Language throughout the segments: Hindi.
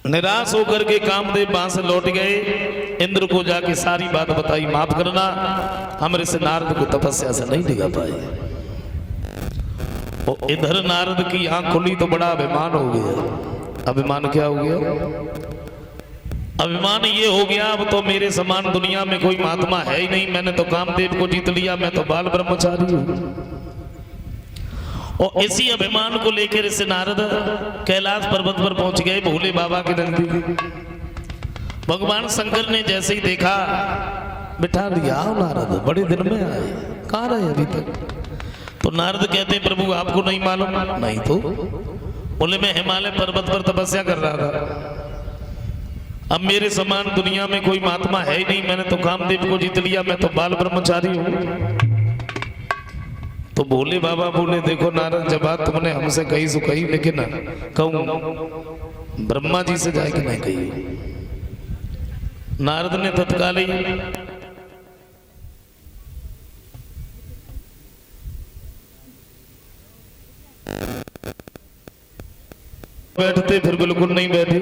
निराश होकर के कामदेव वहां से लौट गए। इंद्र को जाके सारी बात बताई, माफ करना हमरे से नारद को तपस्या से नहीं डिगा पाए। और इधर नारद की आंख खुली तो बड़ा अभिमान हो गया। अभिमान क्या हो गया? अभिमान ये हो गया, अब तो मेरे समान दुनिया में कोई महात्मा है ही नहीं, मैंने तो कामदेव को जीत लिया, मैं तो बाल ब्रह्मचारी हूं। और इसी अभिमान को लेकर इसे नारद कैलाश पर्वत पर पहुंच गए, भोले बाबा के नजदीक। भगवान शंकर ने जैसे ही देखा, बिठा लिया, आओ नारद, बड़े दिन में आए, कहाँ रहे अभी तक? तो नारद कहते, प्रभु आपको नहीं मालूम? नहीं तो। बोले, मैं हिमालय पर्वत पर तपस्या कर रहा था, अब मेरे समान दुनिया में कोई महात्मा है ही नहीं, मैंने तो कामदेव को जीत लिया, मैं तो बाल ब्रह्मचारी हूं। तो भोले बाबा बोले, देखो नारद, जब बात तुमने हमसे कही सो कही, लेकिन कहूं ब्रह्मा जी से जाके नहीं कही। नारद ने तत्काल ही बैठते, फिर बिल्कुल नहीं बैठे।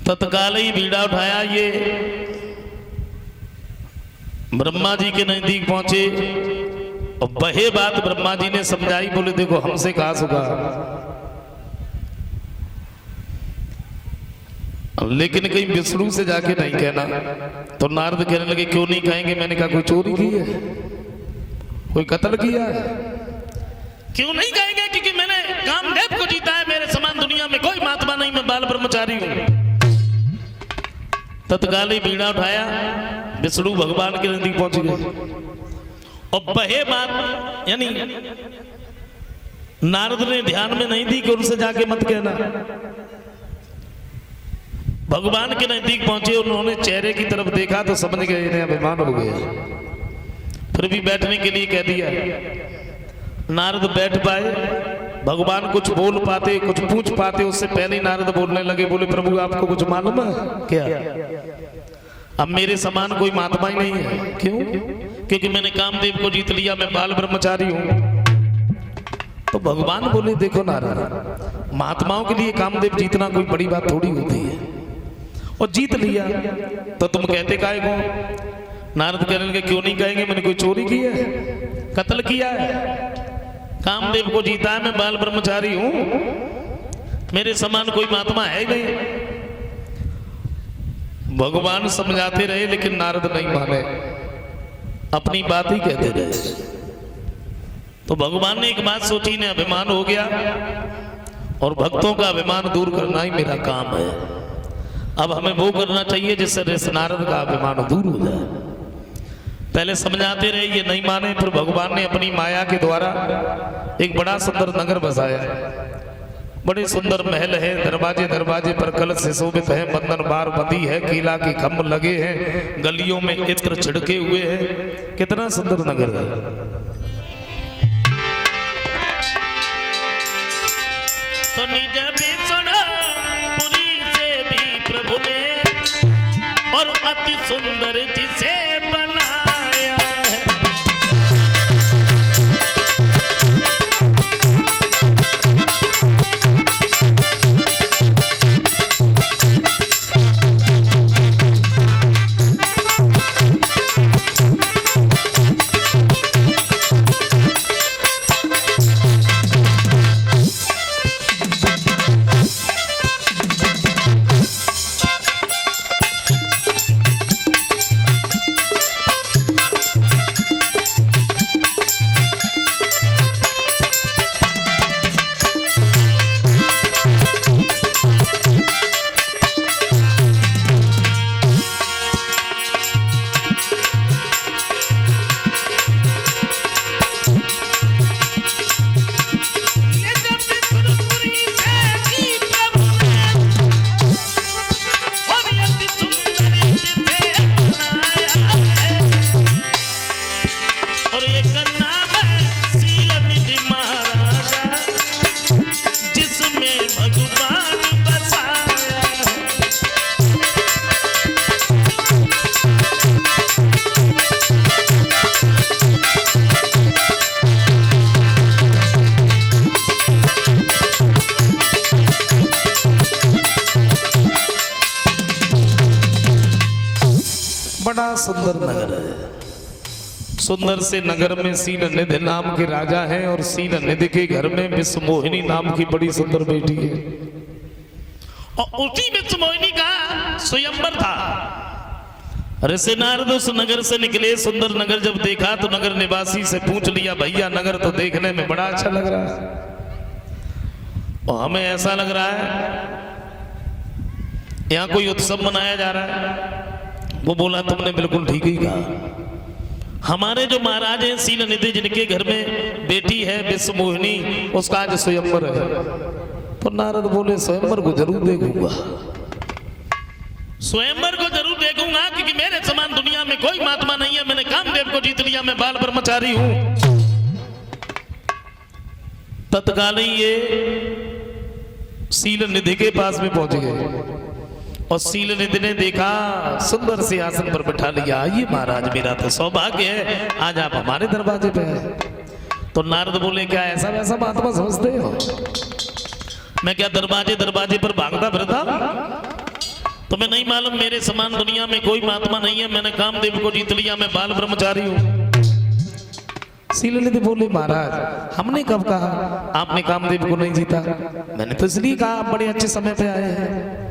तत्काल ही बीड़ा उठाया, ये ब्रह्मा जी के नजदीक पहुंचे और वही बात ब्रह्मा जी ने समझाई। बोले, देखो हमसे कहा सुखा, लेकिन कहीं विष्णु से जाके नहीं कहना। तो नारद कहने लगे, क्यों नहीं कहेंगे? मैंने कहा, कोई चोरी की है, कोई कत्ल किया है? क्यों नहीं कहेंगे? क्योंकि मैंने कामदेव को जीता है, मेरे समान दुनिया में कोई महात्मा नहीं, मैं बाल ब्रह्मचारी हूं। तत्काल ही बीड़ा उठाया, विष्णु भगवान के नजदीक पहुंच गए। और वही बात यानी नारद ने ध्यान में नहीं दी कि उनसे जाके मत कहना। भगवान के नजदीक पहुंचे, उन्होंने चेहरे की तरफ देखा तो समझ गए इन्हें अभिमान हो गया। फिर भी बैठने के लिए कह दिया। नारद बैठ पाए, भगवान कुछ बोल पाते, कुछ पूछ पाते, उससे पहले ही नारद बोलने लगे। बोले, प्रभु आपको कुछ मालूम है क्या? अब मेरे समान कोई महात्मा ही नहीं है। क्यों? क्योंकि मैंने कामदेव को जीत लिया, मैं बाल ब्रह्मचारी हूं। तो भगवान बोले, देखो नारद, महात्माओं के लिए कामदेव जीतना कोई बड़ी बात थोड़ी होती है, और जीत लिया तो तुम कहते काहे को? नारद कहने लगे, क्यों नहीं कहेंगे? मैंने कोई चोरी की है, कत्ल किया है? कामदेव को जीता है, मैं बाल ब्रह्मचारी हूं, मेरे समान कोई महात्मा है ही नहीं। भगवान समझाते रहे, लेकिन नारद नहीं माने, अपनी बात ही कहते रहे। तो भगवान ने एक बात सोची, ने अभिमान हो गया, और भक्तों का अभिमान दूर करना ही मेरा काम है। अब हमें वो करना चाहिए जिससे नारद का अभिमान दूर हो जाए। पहले समझाते रहे, ये नहीं माने। फिर भगवान ने अपनी माया के द्वारा एक बड़ा सुंदर नगर बसाया। बड़े सुंदर महल है, दरवाजे दरवाजे पर कलश से शोभित है, बंधन बार बंधी है, कीला की खम्भ लगे हैं, गलियों में इत्र छिड़के हुए हैं। कितना सुंदर नगर है। तो निज पुरी से भी प्रभु ने और अति सुंदर जिसे बनाया है। सुंदर नगर है। सुंदर से नगर में सीन निधि नाम के राजा हैं और सीन निधि के घर में विश्व मोहिनी नाम की बड़ी सुंदर बेटी है। और उसी विश्व मोहिनी का स्वयंवर था। ऋषि नारद उस नगर से निकले, सुंदर नगर जब देखा तो नगर निवासी से पूछ लिया, भैया नगर तो देखने में बड़ा अच्छा लग रहा है और हमें ऐसा लग रहा है यहाँ कोई उत्सव मनाया जा रहा है। वो बोला, तुमने बिल्कुल ठीक ही कहा। हमारे जो महाराज हैं सील निधि, जिनके घर में बेटी है विश्व मोहिनी, उसका आज स्वयंवर है। तो नारद बोले, स्वयंवर को जरूर देखूंगा, स्वयंवर को जरूर देखूंगा, क्योंकि मेरे समान दुनिया में कोई महात्मा नहीं है। मैंने कामदेव को जीत लिया, मैं बाल ब्रह्मचारी हूं। तत्काल ही ये सील निधि के पास में पहुंच गए और सील निधि ने देखा, सुंदर से आसन पर बैठा लिया। आइए महाराज, मेरा तो सौभाग्य है आज आप हमारे दरवाजे पे हैं। तो नारद बोले, क्या ऐसा वैसा महात्मा समझते हो? मैं क्या दरवाजे दरवाजे पर भागता फिरता? तुम्हें नहीं मालूम मेरे समान दुनिया में कोई महात्मा नहीं है। मैंने कामदेव को जीत लिया, मैं बाल ब्रह्मचारी हूं। सील निधि बोले, महाराज हमने कब कहा आपने कामदेव को नहीं जीता? मैंने तो इसलिए कहा आप बड़े अच्छे समय पे आए हैं,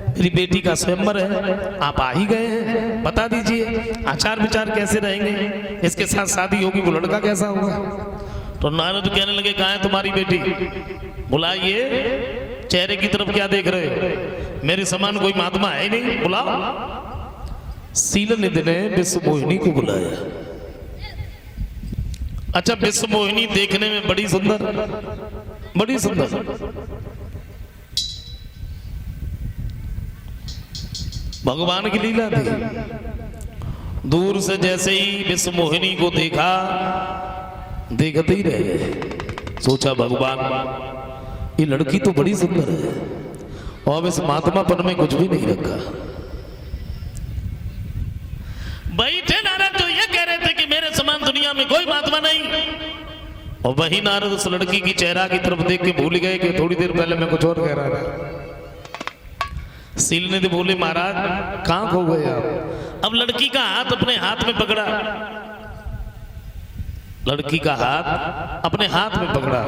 मेरी बेटी का स्वयंवर है, आप आ ही गए हैं, बता दीजिए आचार विचार कैसे रहेंगे, इसके साथ शादी होगी, वो लड़का कैसा होगा? तो नारद कहने लगे, कहाँ है तुम्हारी बेटी? बुलाइए। चेहरे की तरफ क्या देख रहे हो? मेरे समान कोई महात्मा है नहीं, बुलाओ। सील निधि ने विश्व मोहिनी को बुलाया। अच्छा, विश्व मोहिनी देखने में बड़ी सुंदर, बड़ी सुंदर। भगवान की लीला थी। दूर से जैसे ही विश्व मोहिनी को देखा, देखते ही रह गए। सोचा, भगवान ये लड़की तो बड़ी सुंदर है और इस महात्मापन में कुछ भी नहीं रखा। बैठे नारद जो ये कह रहे थे कि मेरे समान दुनिया में कोई महात्मा नहीं, और वही नारद उस लड़की की चेहरा की तरफ देख के भूल गए कि थोड़ी देर पहले मैं कुछ और कह रहा था। सील निधि बोले, महाराज कहां खो गए आप? अब लड़की का हाथ अपने हाथ में पकड़ा, लड़की का हाथ अपने हाथ में पकड़ा।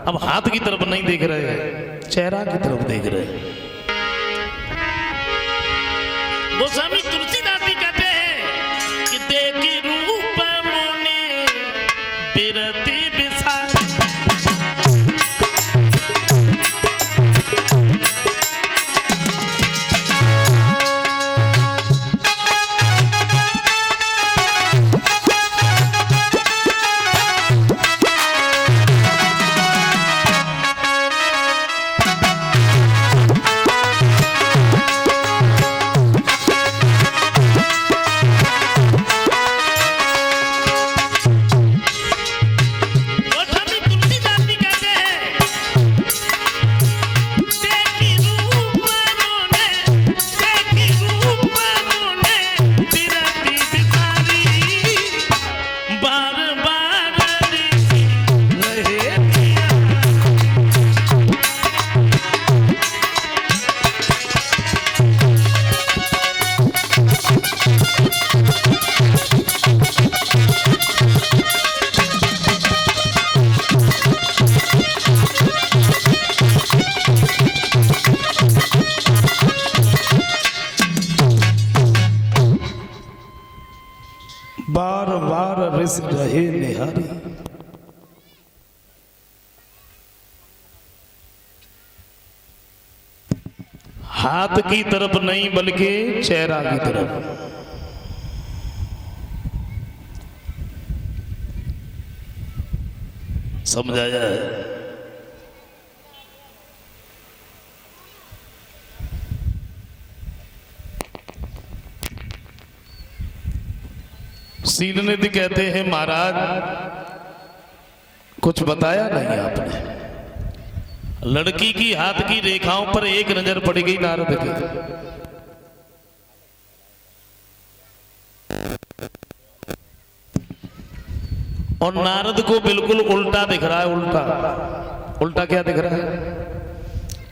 अब हाथ की तरफ नहीं देख रहे, चेहरा की तरफ देख रहे। गोस्वामी तुलसीदास जी कहते हैं कि देखी रूप मुनि बिरति बिसार। बार बार रिस रहे निहारी। हाथ की तरफ नहीं बल्कि चेहरा की तरफ। समझाया है? सील निधि कहते हैं, महाराज कुछ बताया नहीं आपने। लड़की की हाथ की रेखाओं पर एक नजर पड़ गई नारद की। और नारद को बिल्कुल उल्टा दिख रहा है। उल्टा उल्टा क्या दिख रहा है?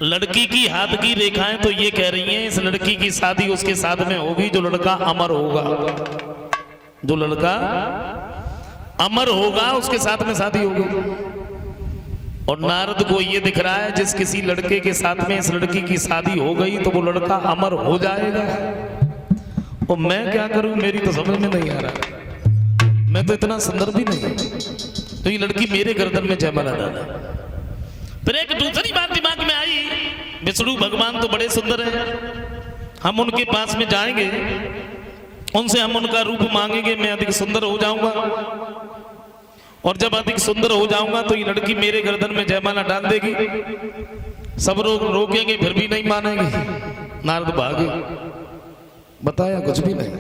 लड़की की हाथ की रेखाएं तो ये कह रही हैं इस लड़की की शादी उसके साथ में होगी जो लड़का अमर होगा। जो लड़का अमर होगा उसके साथ में शादी होगी। और नारद को ये दिख रहा है जिस किसी लड़के के साथ में इस लड़की की शादी हो गई तो वो लड़का अमर हो जाएगा। और मैं क्या करूं, मेरी तो समझ में नहीं आ रहा, मैं तो इतना सुंदर भी नहीं, तो ये लड़की मेरे गर्दन में जयमाला डाला। फिर एक दूसरी बात दिमाग में आई, विष्णु भगवान तो बड़े सुंदर है, हम उनके पास में जाएंगे, उनसे हम उनका रूप मांगेंगे, मैं अधिक सुंदर हो जाऊंगा, और जब अधिक सुंदर हो जाऊंगा तो ये लड़की मेरे गर्दन में जयमाला डाल देगी। सब लोग रोकेंगे फिर भी नहीं मानेंगे। नारद भागे, बताया कुछ भी नहीं।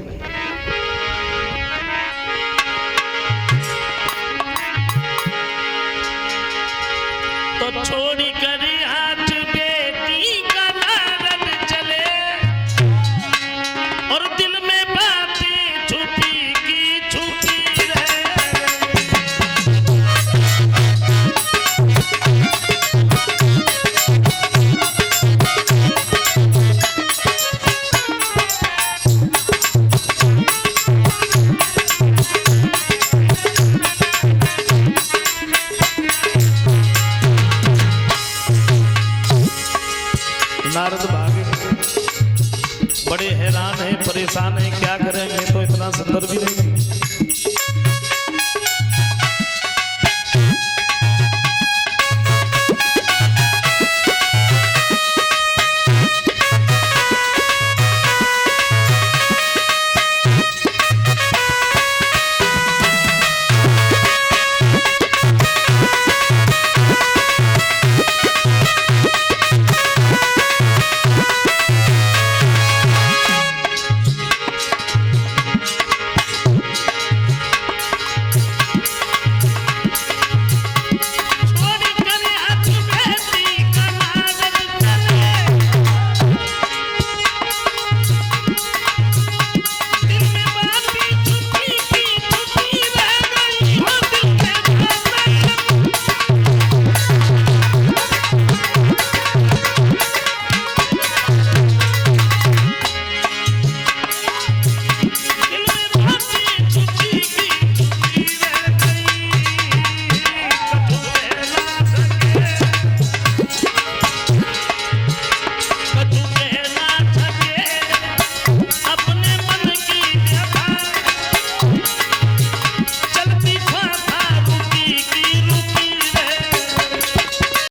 तो छोड़ी कर हाथ बेटी का नारद चले, और दिल में बातें छुपी की छुपी रहे। नारद भागे, बड़े हैरान हैं, परेशान हैं, क्या करें, मैं तो इतना सुंदर भी नहीं।